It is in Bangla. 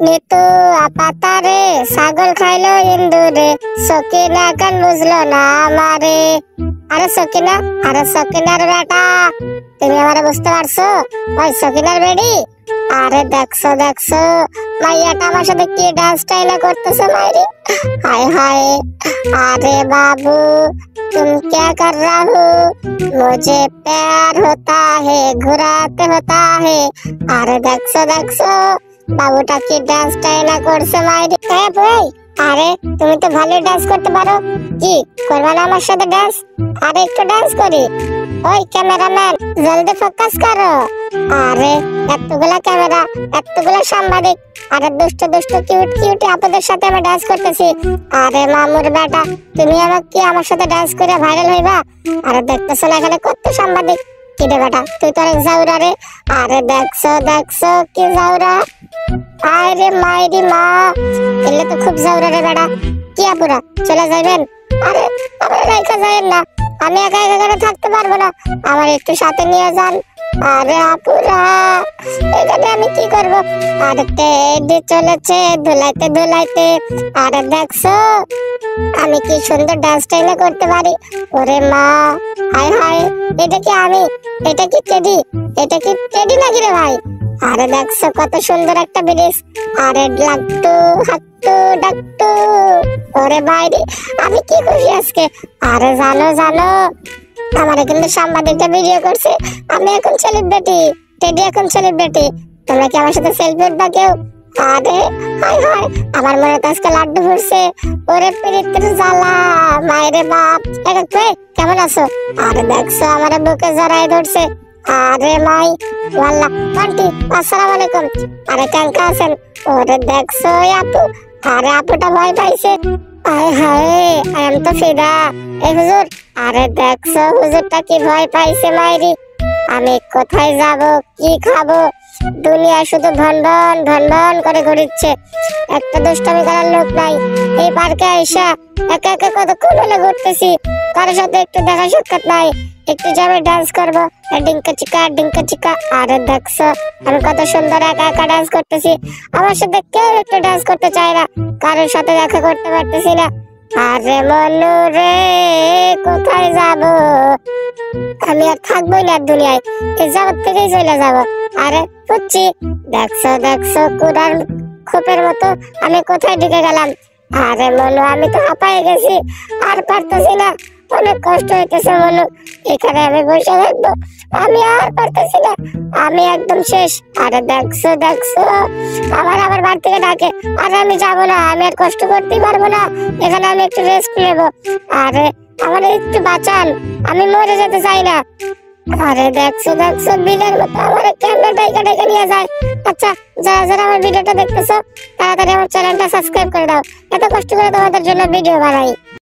নিতু আপাতারে ছাগল খাইলো ইন্দুরে, সকিনা কেন বুঝলো না আমারে। আরে সকিনার বেটা, তুমি আমারে বুঝতে পারছো? ওই সকিনার বেডি। আরে দেখছো মাইয়াটা আমার সাথে কি ডান্স স্টাইল করতেছে মাইরি। हाय हाय, अरे बाबू तुम क्या कर रहा हो? मुझे प्यार होता है, घुराते होता है। अरे দেখছো বাবুটা কি ডান্স স্টাইল করছে মাইরি। হ্যাঁ ভাই, আরে তুমি তো ভালো ডান্স করতে পারো, কি করবা না আমার সাথে ডান্স? আরে একটু ডান্স করি। ওই ক্যামেরাম্যান জলদি ফোকাস করো। আরে এতগুলা ক্যামেরা, এতগুলা সাংবাদিক, আরে দুষ্ট কিউট আপুদের সাথে আমি ডান্স করতেছি। আরে মামুর বেটা, তুমি আমার সাথে ডান্স করে ভাইরাল হইবা? আরে দেখতেছো না এখানে কত সাংবাদিক। কি রে বেটা, তুই তো অনেক জাউরা রে। আরে দেখছো কি জাউরা। আরে মাইরি মা, এলে তো খুব জাউরা রে বেটা। কি আপুরা চলে যাবেন? আরে আমরা রেখে যাবেন না, আমি একা একা থাকতে পারবো না, আমার একটু সাথে নিয়ে যান। আরে আপুরা এখানে আমি কি করব? আরে টেডি চলেছে ধুলাইতে। আরে দেখছো আমি কি সুন্দর ডান্স স্টাইলে করতে পারি। ওরে মা, হায় এটা কি আমি? এটা কি টেডি নাকি রে ভাই? আরে দেখছো কত সুন্দর একটা ব্রিজ। আরে হাট্টু ডাকটু। ওরে বাইরে আমি কি খুশি আজকে। আরে জানো আমার কিন্তু সাংবাদিকটা ভিডিও করছে, আমি এখন সেলিব্রিটি, টেডি এখন সেলিব্রিটি। তোমরা কি আমার সাথে সেলফি উঠবা কেউ? আরে হায় আমার মনে তো আজকে লাড্ডু ফুটছে। ওরে পিরিতের জ্বালা মায়েরে বাপ। কেমন আছো? আরে দেখছো আমার বুকে জড়াই ধরছে। আরে মাই ওয়াল্লাহ আন্টি আসসালামু আলাইকুম। আরে কেমন আছেন? ওরে দেখছো আপু, আরে আপুটা ভয় পাইছে। হায় আমি তো ফিদা। এই হুজুর, আরে দেখছো হুজুরটা কি ভয় পাইছে মাইরি। আমি কোথায় যাব, কি খাবো? দুনিয়া শুধু ভন করে ঘুরিচ্ছে, একটা দুষ্টামি করার লোক নাই। এই পার্কে আইসা একা কতক্ষণ হলে ঘুরতেছি, কারোর সাথে একটু দেখা সাক্ষাৎ নাই। একটু যাবে ডান্স করবো, ডিঙ্কা চিকা। আরে দেখছো আমি কত সুন্দর একা ডান্স করতেছি, আমার সাথে কেউ একটু ডান্স করতে চায় না, কারোর সাথে দেখা করতে পারতেছি না। আরে মনু রে কোথায় যাব? আমি আর থাকবোই না দুনিয়ায়, এই জগৎ থেকেই চলে যাব। আরে পুচ্ছি দেখছো কুড়ার খোপের মতো আমি কোথায় ঢুকে গেলাম। আরে মনু আমি তো হাঁপায়ে গেছি, আর পারতেছি না, অনেক কষ্ট হইতেছে মনু। এখানে আমি বসে থাকবো, আমি আর পারতেছি না, আমি একদম শেষ। আরে দেখছো আবার বাড়ি থেকে ডাকে। আরে আমি যাবো না, আমি আর কষ্ট করতেই পারবো না, এখানে আমি একটু রেস্ট নেবো। আরে আমার একটু বাঁচান, আমি মরে যেতে চাই না। আরে দেখছো বিলের মতো আমার ক্যামেরা ডেকে নিয়ে যায়। আচ্ছা যারা আমার ভিডিওটা দেখতেছো তাড়াতাড়ি আমার চ্যানেলটা সাবস্ক্রাইব করে দাও, এত কষ্ট করে তোমাদের জন্য ভিডিও বানাই।